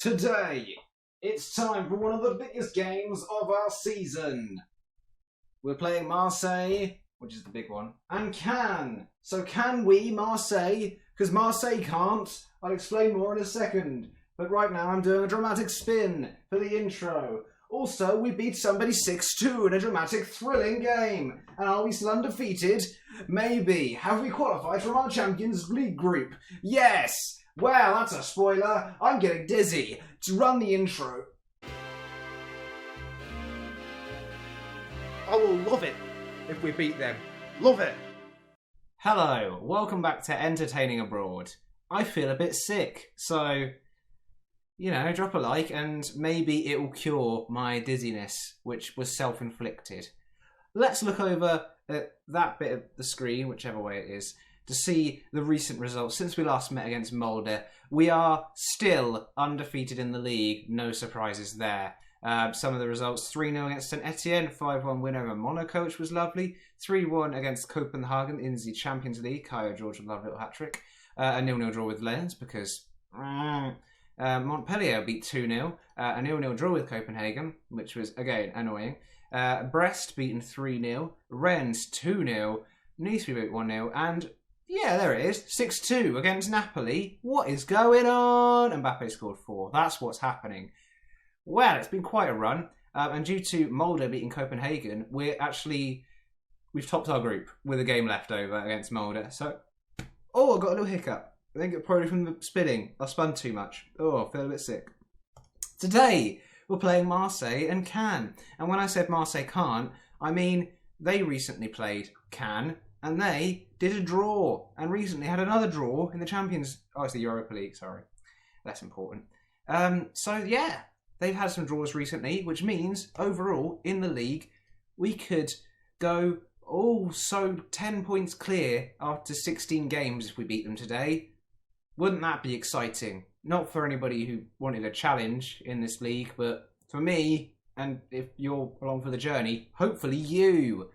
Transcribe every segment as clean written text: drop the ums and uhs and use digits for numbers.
Today, it's time for one of the biggest games of our season. We're playing Marseille, which is the big one, and Caen. So can we, Marseille? Because Marseille can't. I'll explain more in a second. But right now I'm doing a dramatic spin for the intro. Also, we beat somebody 6-2 in a dramatic, thrilling game. And are we still undefeated? Maybe. Have we qualified from our Champions League group? Yes! Well, that's a spoiler. I'm getting dizzy. To run the intro. I will love it if we beat them. Love it. Hello, welcome back to Entertaining Abroad. I feel a bit sick, so, you know, drop a like and maybe it will cure my dizziness, which was self-inflicted. Let's look over at that bit of the screen, whichever way it is, to see the recent results. Since we last met against Molde, we are still undefeated in the league. No surprises there. Some of the results: 3-0 against St Etienne, 5-1 win over Monaco, which was lovely. 3-1 against Copenhagen in the Champions League. Kaya George with a lovely little hat-trick. A 0-0 draw with Lens because Montpellier beat 2-0. A 0-0 draw with Copenhagen, which was, again, annoying. Brest beaten 3-0. Rennes 2-0. Nice we beat 1-0. And yeah, there it is. 6-2 against Napoli. What is going on? Mbappe scored 4. That's what's happening. Well, it's been quite a run. And due to Molde beating Copenhagen, we've topped our group with a game left over against Molde. So, I got a little hiccup. I think it's probably from the spinning. I spun too much. I feel a bit sick. Today, we're playing Marseille and Caen. And when I said Marseille can't, I mean they recently played Caen. And they did a draw, and recently had another draw in the it's the Europa League, sorry. Less important. So yeah, they've had some draws recently, which means overall in the league, we could go 10 points clear after 16 games if we beat them today. Wouldn't that be exciting? Not for anybody who wanted a challenge in this league, but for me, and if you're along for the journey, hopefully you.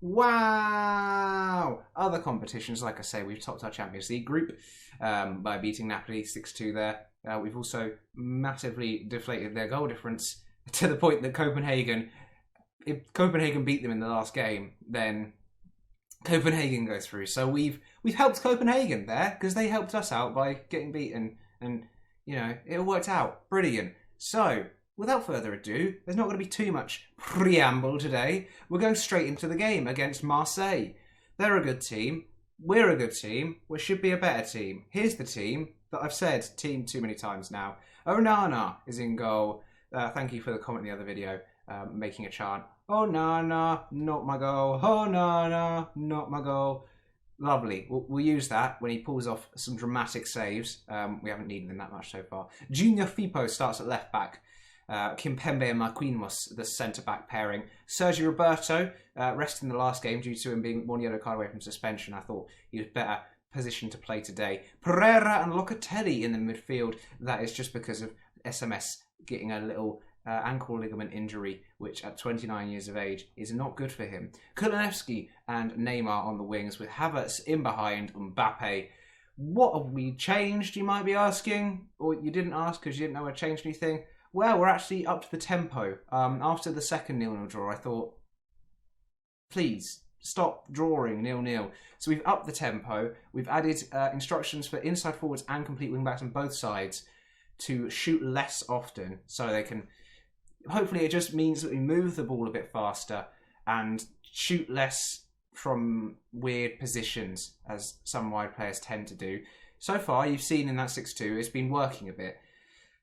Wow! Other competitions, like I say, we've topped our Champions League group by beating Napoli 6-2 there. We've also massively deflated their goal difference to the point that if Copenhagen beat them in the last game, then Copenhagen go through. So we've helped Copenhagen there because they helped us out by getting beaten, and you know it all worked out. Brilliant. So, without further ado, there's not going to be too much preamble today. We're going straight into the game against Marseille. They're a good team. We're a good team. We should be a better team. Here's the team that I've said team too many times now. Onana is in goal. Thank you for the comment in the other video, making a chant. Onana, not my goal. Onana, not my goal. Lovely. We'll use that when he pulls off some dramatic saves. We haven't needed them that much so far. Junior Firpo starts at left back. Kimpembe and Marquinhos, the centre-back pairing. Sergio Roberto, rested in the last game due to him being one yellow card away from suspension. I thought he was better positioned to play today. Pereira and Locatelli in the midfield. That is just because of SMS getting a little ankle ligament injury, which at 29 years of age is not good for him. Kulinevsky and Neymar on the wings with Havertz in behind Mbappe. What have we changed, you might be asking? Or you didn't ask because you didn't know I changed anything? Well, we're actually up to the tempo. After the second 0-0 draw, I thought, please, stop drawing 0-0. So we've upped the tempo. We've added instructions for inside forwards and complete wing-backs on both sides to shoot less often. So they can... Hopefully it just means that we move the ball a bit faster and shoot less from weird positions, as some wide players tend to do. So far, you've seen in that 6-2, it's been working a bit.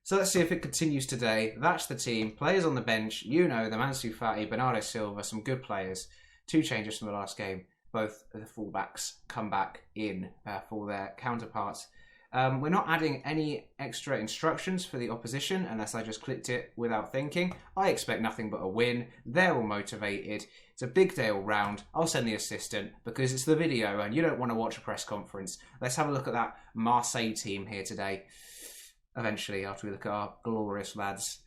So let's see if it continues today. That's the team. Players on the bench. You know them. Ansu Fati, Bernardo Silva, some good players. 2 changes from the last game. Both the fullbacks come back in for their counterparts. We're not adding any extra instructions for the opposition unless I just clicked it without thinking. I expect nothing but a win. They're all motivated. It's a big day all round. I'll send the assistant because it's the video and you don't want to watch a press conference. Let's have a look at that Marseille team here today. Eventually, after we look at our glorious lads.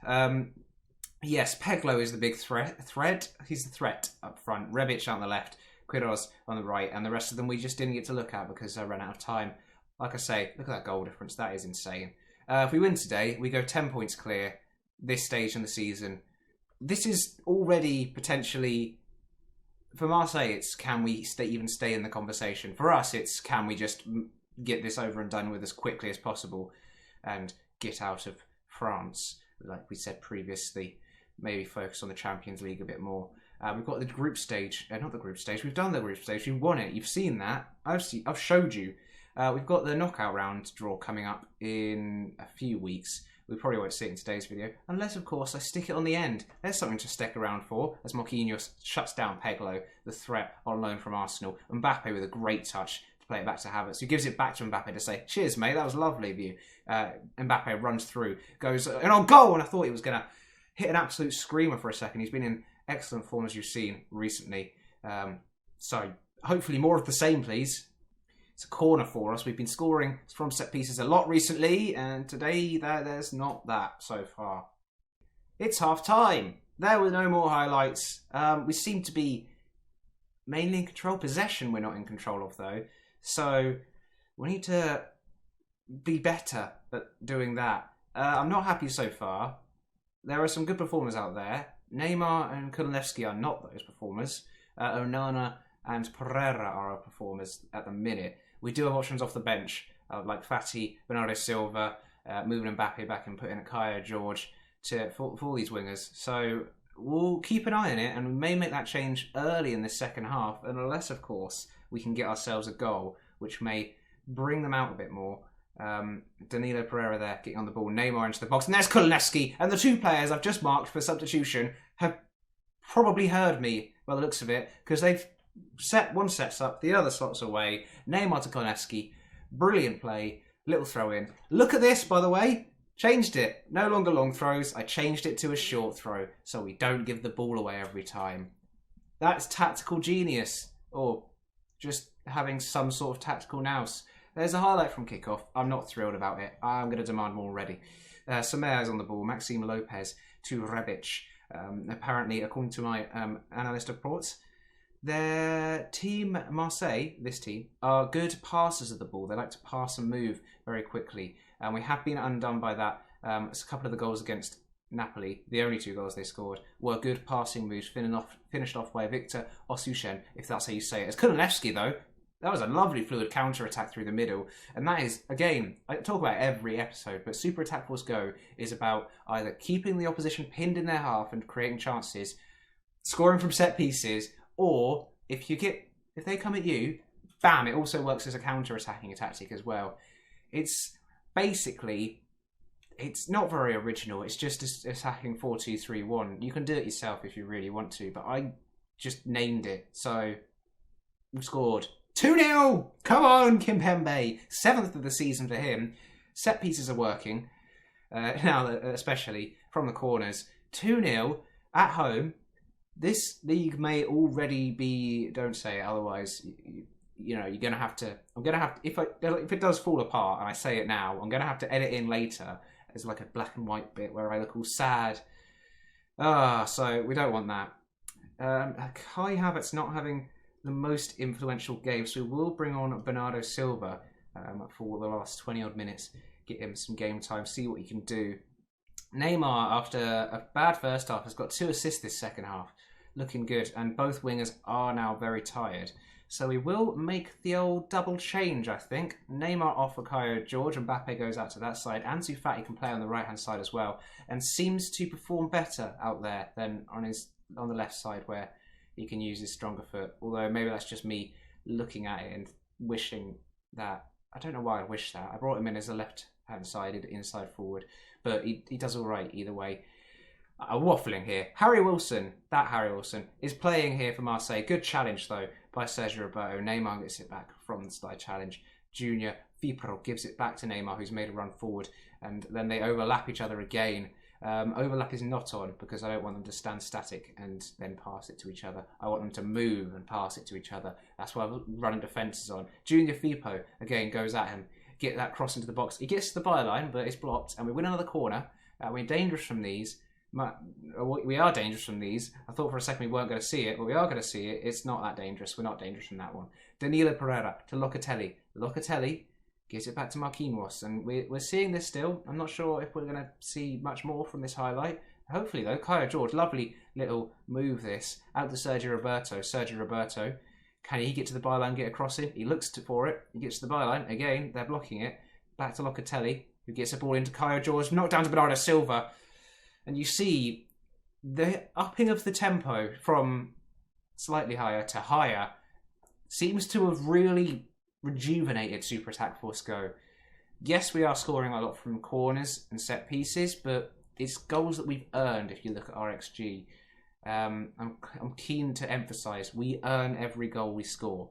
Yes, Peglo is the big threat. He's the threat up front. Rebic on the left, Quiroz on the right, and the rest of them we just didn't get to look at because I ran out of time. Like I say, look at that goal difference. That is insane. If we win today, we go 10 points clear this stage in the season. This is already potentially... For Marseille, it's can we even stay in the conversation? For us, it's can we just get this over and done with as quickly as possible and get out of France, like we said previously. Maybe focus on the Champions League a bit more. We've got the group stage. Not the group stage. We've done the group stage. We've won it. You've seen that. I've showed you. We've got the knockout round draw coming up in a few weeks. We probably won't see it in today's video, unless, of course, I stick it on the end. There's something to stick around for, as Marquinhos shuts down Peglo, the threat on loan from Arsenal. Mbappe with a great touch to play it back to Havertz, who gives it back to Mbappe to say, cheers, mate, that was lovely of you. Mbappe runs through, goes, and on goal, and I thought he was going to hit an absolute screamer for a second. He's been in excellent form, as you've seen recently. So, hopefully more of the same, please. It's a corner for us. We've been scoring from set pieces a lot recently, and today there's not that so far. It's half time. There were no more highlights. We seem to be mainly in control. Possession we're not in control of, though. So we need to be better at doing that. I'm not happy so far. There are some good performers out there. Neymar and Kulonevsky are not those performers. Onana and Pereira are our performers at the minute. We do have options off the bench, like Fati, Bernardo Silva, moving Mbappe back and putting Kaya George for all these wingers. So we'll keep an eye on it, and we may make that change early in the second half, unless, of course, we can get ourselves a goal, which may bring them out a bit more. Danilo Pereira there, getting on the ball, Neymar into the box, and there's Kulonevsky, and the two players I've just marked for substitution have probably heard me, by the looks of it, because they've one sets up, the other slots away. Neymar to Kulonevsky, brilliant play, little throw in. Look at this, by the way, changed it. No longer long throws, I changed it to a short throw, so we don't give the ball away every time. That's tactical genius, or just having some sort of tactical nous. There's a highlight from kickoff. I'm not thrilled about it. I'm going to demand more already. Sommer's on the ball, Maxime Lopez to Rebic. Apparently, according to my analyst reports, their team, Marseille, this team, are good passers of the ball. They like to pass and move very quickly. And we have been undone by that. A couple of the goals against Napoli, the only two goals they scored, were good passing moves, finished off by Victor Osimhen, if that's how you say it. It's Kulonevsky, though. That was a lovely fluid counter-attack through the middle. And that is, again, I talk about every episode, but Super Attack Force Go is about either keeping the opposition pinned in their half and creating chances, scoring from set pieces, or if they come at you, bam, it also works as a counter-attacking tactic as well. It's basically, it's not very original. It's just attacking 4-2-3-1. You can do it yourself if you really want to, but I just named it. So we've scored 2-0. Come on, Kimpembe. 7th of the season for him. Set pieces are working now, especially from the corners. 2-0 at home. This league may already be. Don't say it, otherwise, you're gonna have to. I'm gonna have to, if it does fall apart, and I say it now, I'm gonna have to edit in later as like a black and white bit where I look all sad. So we don't want that. Kai Havertz not having the most influential game, so we will bring on Bernardo Silva for the last 20 odd minutes, get him some game time, see what he can do. Neymar, after a bad first half, has got 2 assists this second half. Looking good, and both wingers are now very tired. So we will make the old double change, I think. Neymar off for Kaya George, and Mbappe goes out to that side. Ansu Fati can play on the right-hand side as well, and seems to perform better out there than on the left side, where he can use his stronger foot. Although maybe that's just me looking at it and wishing that. I don't know why I wish that. I brought him in as a left-hand sided inside forward, but he does all right either way. Waffling here. Harry Wilson is playing here for Marseille. Good challenge though by Sergio Roberto. Neymar gets it back from the slide challenge. Junior Fipro gives it back to Neymar, who's made a run forward, and then they overlap each other again. Overlap is not on because I don't want them to stand static and then pass it to each other. I want them to move and pass it to each other. That's why running defence is on. Junior Fippo again goes at him. Get that cross into the box. He gets to the byline, but it's blocked, and we win another corner. We're dangerous from these. We are dangerous from these. I thought for a second we weren't going to see it, but we are going to see it. It's not that dangerous. We're not dangerous from that one. Danilo Pereira to Locatelli. Locatelli gives it back to Marquinhos, and we're seeing this still. I'm not sure if we're going to see much more from this highlight. Hopefully, though. Caio Jorge, lovely little move this. Out to Sergio Roberto. Sergio Roberto, can he get to the byline, get a cross in? He looks for it. He gets to the byline. Again, they're blocking it. Back to Locatelli, who gets the ball into Caio Jorge. Knocked down to Bernardo Silva. And you see the upping of the tempo from slightly higher to higher seems to have really rejuvenated Super Attack Force Go. Yes, we are scoring a lot from corners and set pieces, but it's goals that we've earned if you look at our XG. I'm keen to emphasise, we earn every goal we score.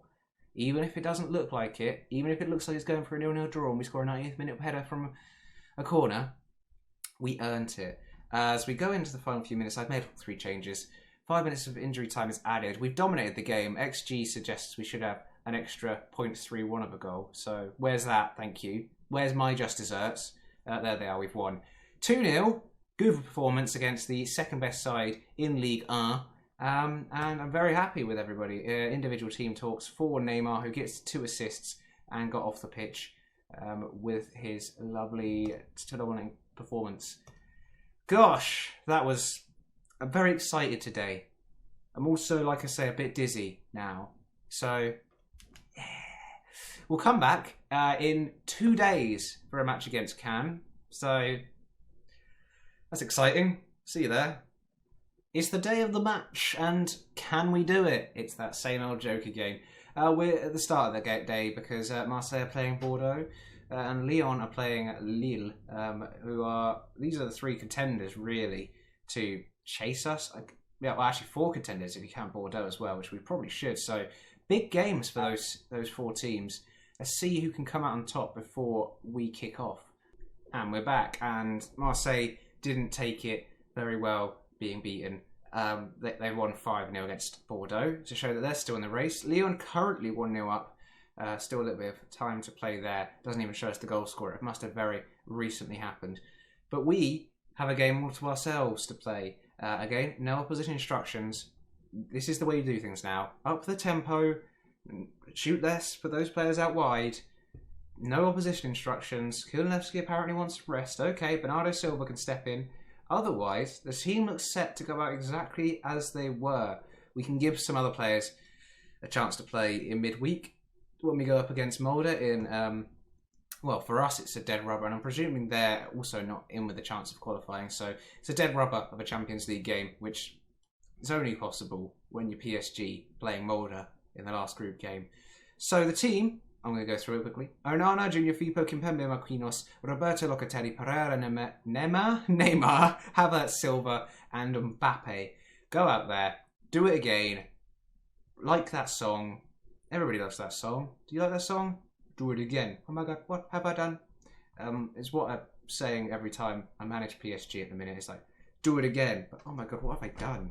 Even if it doesn't look like it, even if it looks like it's going for a 0-0 draw and we score a 90th minute header from a corner, we earned it. As we go into the final few minutes, I've made 3 changes. 5 minutes of injury time is added. We've dominated the game. XG suggests we should have an extra 0.31 of a goal. So where's that? Thank you. Where's my just desserts? There they are. We've won 2-0. Good performance against the second best side in Ligue 1. And I'm very happy with everybody. Individual team talks for Neymar, who gets 2 assists and got off the pitch with his lovely dominating performance. Gosh, I'm very excited today. I'm also, like I say, a bit dizzy now. So, yeah. We'll come back in 2 days for a match against Caen. So, that's exciting. See you there. It's the day of the match, and can we do it? It's that same old joke again. We're at the start of the day because Marseille are playing Bordeaux. And Lyon are playing Lille, these are the 3 contenders really to chase us. Yeah, well, actually 4 contenders if you count Bordeaux as well, which we probably should. So big games for those 4 teams. Let's see who can come out on top before we kick off. And we're back, and Marseille didn't take it very well being beaten. They won 5-0 against Bordeaux to show that they're still in the race. Lyon currently 1-0 up. Still a little bit of time to play there. Doesn't even show us the goal scorer. It must have very recently happened. But we have a game all to ourselves to play. Again, no opposition instructions. This is the way you do things now. Up the tempo, shoot less, put those players out wide. No opposition instructions. Kulinevsky apparently wants to rest. Okay, Bernardo Silva can step in. Otherwise, the team looks set to go out exactly as they were. We can give some other players a chance to play in midweek when we go up against Molde in, well, for us it's a dead rubber, and I'm presuming they're also not in with a chance of qualifying, so it's a dead rubber of a Champions League game, which is only possible when you're PSG playing Molde in the last group game. So the team, I'm going to go through it quickly. Onana, Junior Firpo, Kimpembe, Marquinhos, Roberto, Locatelli, Pereira, Neymar, Havertz, Silva, and Mbappe. Go out there, do it again, like that song. Everybody loves that song. Do you like that song? Do it again. Oh my god, what have I done? It's what I'm saying every time I manage PSG at the minute. It's like, do it again. But oh my god, what have I done?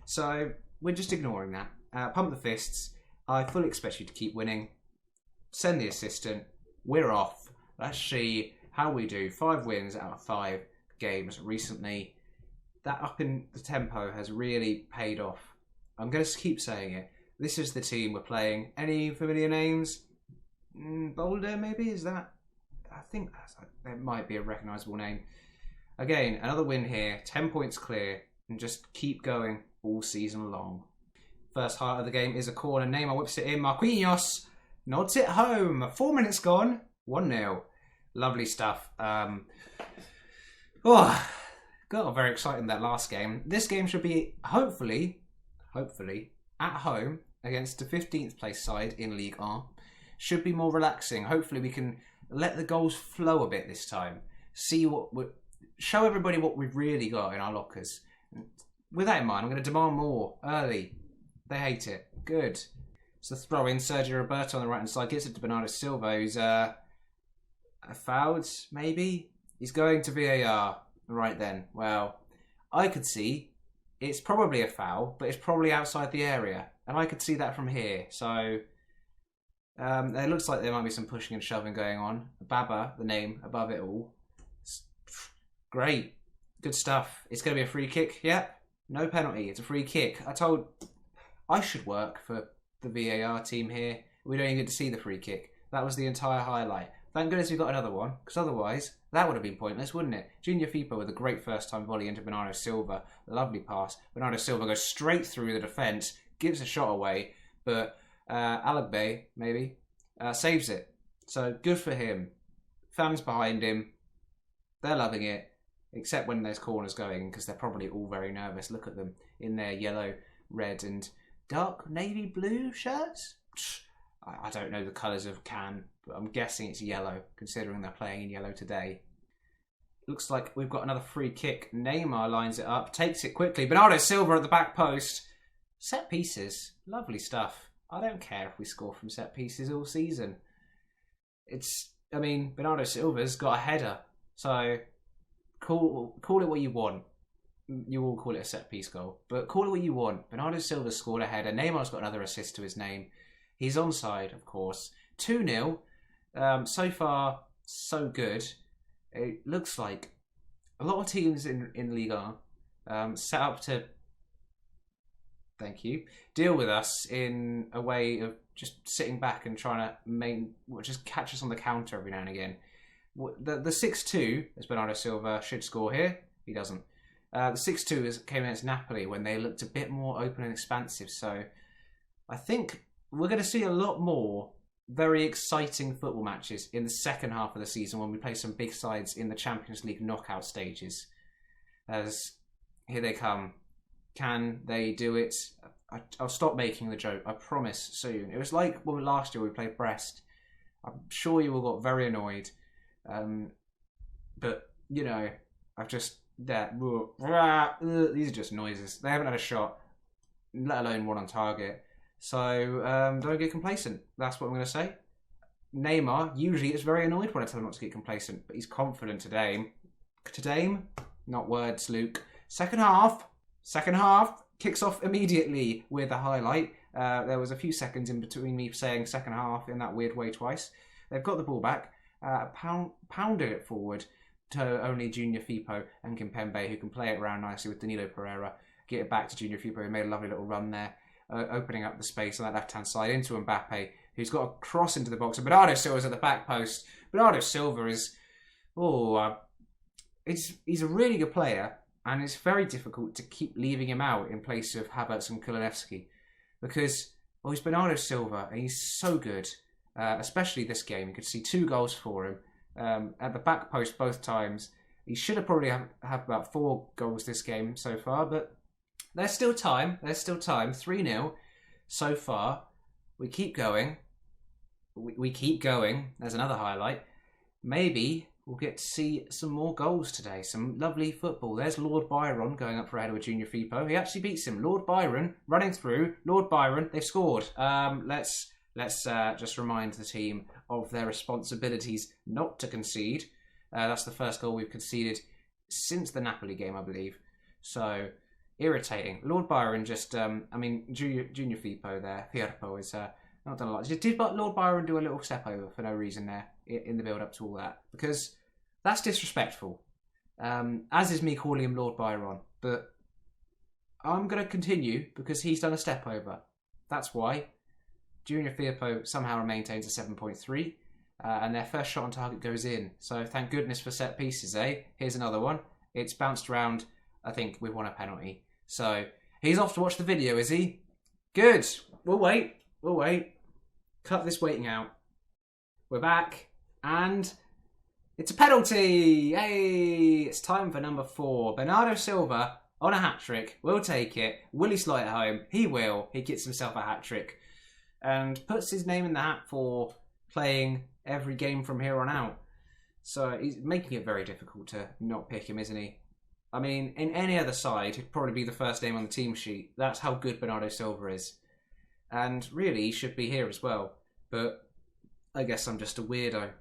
So, we're just ignoring that. Pump the fists. I fully expect you to keep winning. Send the assistant. We're off. Let's see how we do. 5 wins out of 5 games recently. That up in the tempo has really paid off. I'm going to keep saying it. This is the team we're playing. Any familiar names? Boulder, maybe? Is that? I think that might be a recognisable name. Again, another win here. 10 points clear. And just keep going all season long. First highlight of the game is a corner. Neymar whips it in. Marquinhos nods it home. 4 minutes gone. 1-0. Lovely stuff. Got very excited in that last game. This game should be, hopefully, at home against the 15th place side in Ligue 1. Should be more relaxing. Hopefully we can let the goals flow a bit this time. Show everybody what we've really got in our lockers. With that in mind, I'm going to demand more early. They hate it. Good. So throw in Sergio Roberto on the right hand side. Gets it to Bernardo Silva, who's fouled, maybe? He's going to VAR right then. Well, I could see it's probably a foul, but it's probably outside the area. And I could see that from here. So it looks like there might be some pushing and shoving going on. Baba, the name above it all. Great. Good stuff. It's going to be a free kick. Yep. No penalty. It's a free kick. I should work for the VAR team here. We don't even get to see the free kick. That was the entire highlight. Thank goodness we got another one, because otherwise that would have been pointless, wouldn't it? Junior Firpo with a great first-time volley into Bernardo Silva. Lovely pass. Bernardo Silva goes straight through the defence, gives a shot away, but Alagbe, maybe, saves it. So good for him. Fans behind him, they're loving it, except when there's corners going, because they're probably all very nervous. Look at them in their yellow, red and dark navy blue shirts. I don't know the colours of Caen, but I'm guessing it's yellow, considering they're playing in yellow today. Looks like we've got another free kick. Neymar lines it up, takes it quickly. Bernardo Silva at the back post. Set pieces, lovely stuff. I don't care if we score from set pieces all season. Bernardo Silva's got a header, so call it what you want. You all call it a set piece goal, but call it what you want. Bernardo Silva scored a header. Neymar's got another assist to his name. He's onside, of course. 2-0. So far, so good. It looks like a lot of teams in Ligue 1 set up to, thank you, deal with us in a way of just sitting back and trying to just catch us on the counter every now and again. The 6-2, as Bernardo Silva should score here, he doesn't. The 6-2 came against Napoli when they looked a bit more open and expansive. So I think we're going to see a lot more very exciting football matches in the second half of the season when we play some big sides in the Champions League knockout stages. As here they come. Can they do it? I'll stop making the joke, I promise, soon. It was like when last year we played Brest. I'm sure you all got very annoyed. But, you know, these are just noises. They haven't had a shot, let alone one on target. So don't get complacent. That's what I'm going to say. Neymar usually is very annoyed when I tell him not to get complacent, but he's confident today. Today, not words, Luke. Second half kicks off immediately with a highlight. There was a few seconds in between me saying second half in that weird way twice. They've got the ball back, pounded it forward to only Junior Firpo and Kimpembe, who can play it around nicely with Danilo Pereira. Get it back to Junior Firpo, who made a lovely little run there. Opening up the space on that left-hand side into Mbappe, who's got a cross into the box. And Bernardo Silva's at the back post. Bernardo Silva is... he's a really good player, and it's very difficult to keep leaving him out in place of Havertz and Kulinevsky. Because, he's Bernardo Silva, and he's so good. Especially this game. You could see 2 goals for him. At the back post both times. He should have probably have about 4 goals this game so far, but... There's still time. 3-0 so far. We keep going. We keep going. There's another highlight. Maybe we'll get to see some more goals today. Some lovely football. There's Lord Byron going up for a header with Junior Firpo. He actually beats him. Lord Byron running through. Lord Byron. They've scored. Let's just remind the team of their responsibilities not to concede. That's the first goal we've conceded since the Napoli game, I believe. So... irritating. Lord Byron just, Junior Firpo there. Firpo is not done a lot. Did Lord Byron do a little step over for no reason there in the build-up to all that? Because that's disrespectful. As is me calling him Lord Byron. But I'm going to continue because he's done a step over. That's why. Junior Firpo somehow maintains a 7.3. And their first shot on target goes in. So thank goodness for set pieces, eh? Here's another one. It's bounced around. I think we've won a penalty. So, he's off to watch the video, is he? Good. We'll wait. Cut this waiting out. We're back. And it's a penalty. Hey, it's time for number 4. Bernardo Silva on a hat-trick. We'll take it. Will he slide it home? He will. He gets himself a hat-trick. And puts his name in the hat for playing every game from here on out. So, he's making it very difficult to not pick him, isn't he? I mean, in any other side, he'd probably be the first name on the team sheet. That's how good Bernardo Silva is. And really, he should be here as well. But I guess I'm just a weirdo.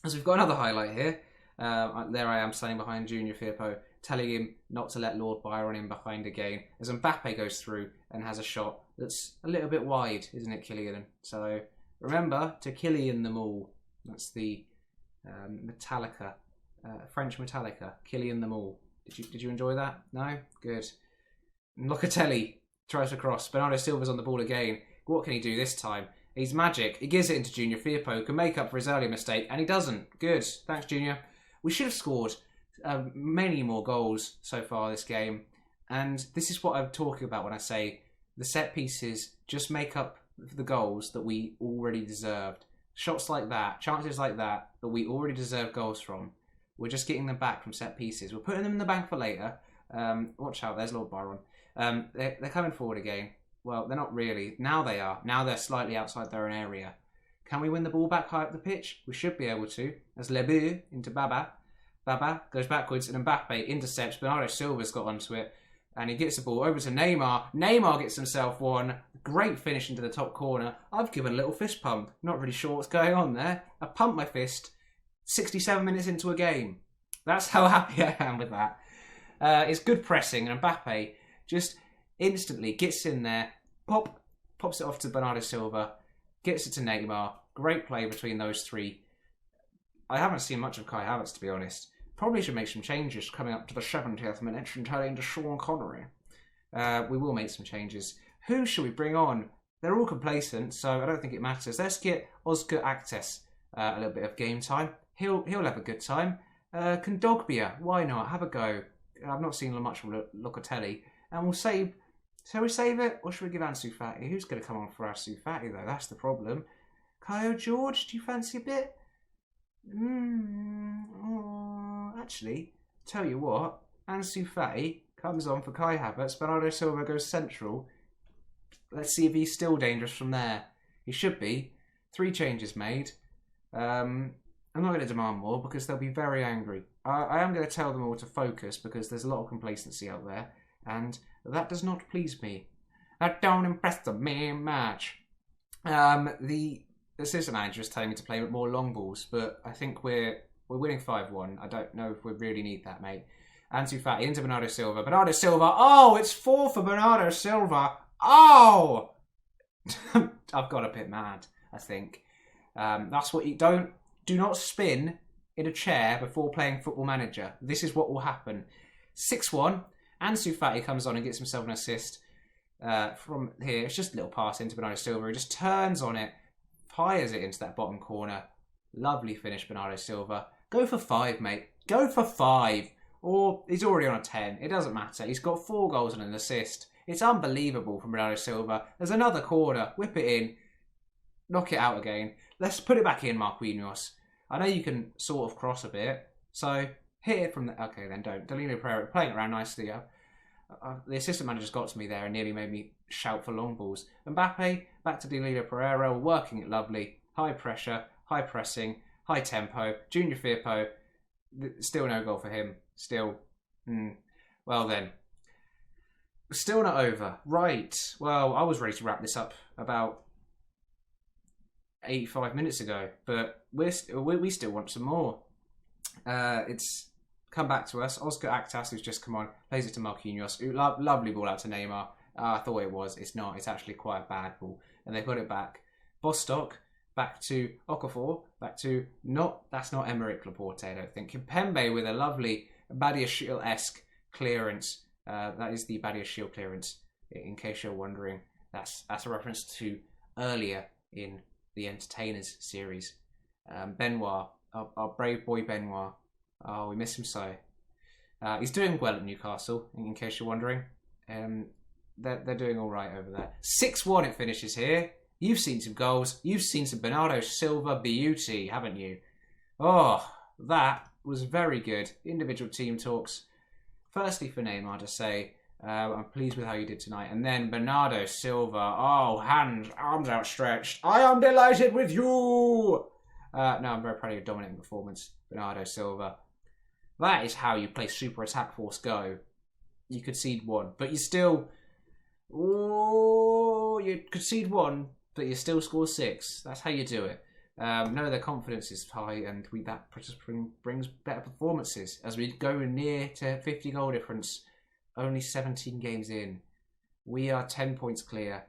As we've got another highlight here. There I am standing behind Junior Firpo, telling him not to let Lord Byron in behind again. As Mbappe goes through and has a shot that's a little bit wide, isn't it, Kylian? So remember to Kylian them all. That's the Metallica, French Metallica, Kylian them all. Did you enjoy that? No? Good. Locatelli tries to cross. Bernardo Silva's on the ball again. What can he do this time? He's magic. He gives it into Junior Firpo, can make up for his earlier mistake, and he doesn't. Good. Thanks, Junior. We should have scored many more goals so far this game. And this is what I'm talking about when I say the set pieces just make up the goals that we already deserved. Shots like that, chances like that we already deserve goals from. We're just getting them back from set pieces. We're putting them in the bank for later. Watch out, there's Lord Byron. They're coming forward again. Well, they're not really. Now they are. Now they're slightly outside their own area. Can we win the ball back high up the pitch? We should be able to. As Lebu into Baba. Baba goes backwards and Mbappe intercepts. Bernardo Silva's got onto it. And he gets the ball over to Neymar. Neymar gets himself one. Great finish into the top corner. I've given a little fist pump. Not really sure what's going on there. I pumped my fist 67 minutes into a game. That's how happy I am with that. It's good pressing. And Mbappe just instantly gets in there. Pops it off to Bernardo Silva. Gets it to Neymar. Great play between those three. I haven't seen much of Kai Havertz, to be honest. Probably should make some changes coming up to the 70th minute and turning to Sean Connery. We will make some changes. Who should we bring on? They're all complacent, so I don't think it matters. Let's get Oscar Actes a little bit of game time. He'll have a good time. Kondogbia, why not? Have a go. I've not seen much from Locatelli. And we'll save... Shall we save it? Or should we give Ansu Fati? Who's going to come on for Ansu Fati, though? That's the problem. Kyle George, do you fancy a bit? Actually, tell you what, Ansu Fati comes on for Kai Havertz. Bernardo Silva goes central. Let's see if he's still dangerous from there. He should be. 3 changes made. I'm not going to demand more because they'll be very angry. I am going to tell them all to focus because there's a lot of complacency out there, and that does not please me. That don't impress me much. The assistant manager is telling me to play with more long balls, but I think we're winning 5-1. I don't know if we really need that, mate. Ansu Fati into Bernardo Silva. Bernardo Silva. Oh, it's 4 for Bernardo Silva. Oh! I've got a bit mad, I think. That's what you do not spin in a chair before playing Football Manager. This is what will happen. 6-1. Ansu Fati comes on and gets himself an assist from here. It's just a little pass into Bernardo Silva. He just turns on it, fires it into that bottom corner. Lovely finish, Bernardo Silva. Go for 5, mate. Go for 5. Or he's already on a 10. It doesn't matter. He's got 4 goals and an assist. It's unbelievable from Bernardo Silva. There's another corner. Whip it in. Knock it out again. Let's put it back in, Marquinhos. I know you can sort of cross a bit. So hit it from the... Okay, then don't. Danilo Pereira playing it around nicely. The assistant manager's got to me there and nearly made me shout for long balls. Mbappe, back to Danilo Pereira. Working it lovely. High pressure. High pressing. High tempo. Junior Firpo. Still no goal for him. Still. Well then. Still not over. Right. Well, I was ready to wrap this up about 85 minutes ago, but we still want some more. It's come back to us. Oscar Actas, who's just come on, plays it to Marquinhos. Lovely ball out to Neymar. I thought it was. It's not. It's actually quite a bad ball. And they put it back. Bostock, back to Okafor, back to... That's not Emerick Laporte, I don't think. Kimpembe with a lovely Badiashile-esque clearance. That is the Badiashile clearance, in case you're wondering. That's a reference to earlier in the Entertainers series. Benoit, our brave boy Benoit. Oh, we miss him so. He's doing well at Newcastle, in case you're wondering. They're doing all right over there. 6-1 it finishes here. You've seen some goals. You've seen some Bernardo Silva beauty, haven't you? Oh, that was very good. Individual team talks. Firstly for Neymar to say, I'm pleased with how you did tonight. And then Bernardo Silva. Oh, arms outstretched. I am delighted with you. No, I'm very proud of your dominating performance, Bernardo Silva. That is how you play Super Attack Force Go. You concede 1, but you still... Oh, you concede 1, but you still score 6. That's how you do it. No, their confidence is high, and that brings better performances. As we go near to 50 goal difference, only 17 games in, we are 10 points clear.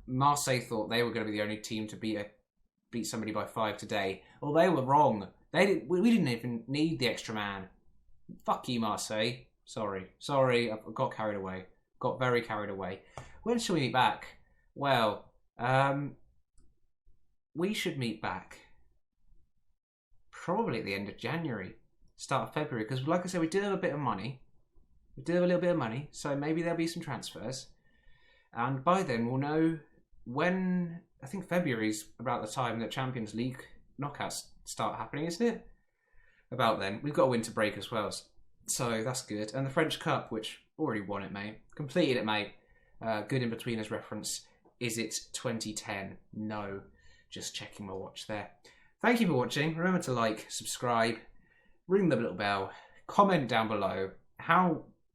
Marseille thought they were going to be the only team to beat somebody by 5 today. Well, they were wrong. We didn't even need the extra man. Fuck you, Marseille. Sorry, I got carried away. Got very carried away. When shall we be back? Well, we should meet back probably at the end of January, start of February, because like I said, we do have a bit of money. We do have a little bit of money, so maybe there'll be some transfers. And by then we'll know when. I think February's about the time that Champions League knockouts start happening, isn't it? About then. We've got a winter break as well, so that's good. And the French Cup, which already won it, mate. Completed it, mate. Good in between as reference. Is it 2010? No. Just checking my watch there. Thank you for watching. Remember to like, subscribe, ring the little bell, comment down below.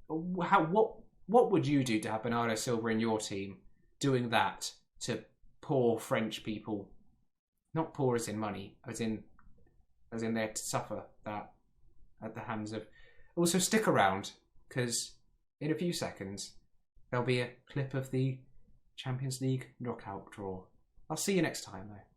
What would you do to have Bernardo Silva in your team doing that to poor French people? Not poor as in money, as in there to suffer that at the hands of. Also, stick around, because in a few seconds there'll be a clip of the Champions League knockout draw. I'll see you next time, though.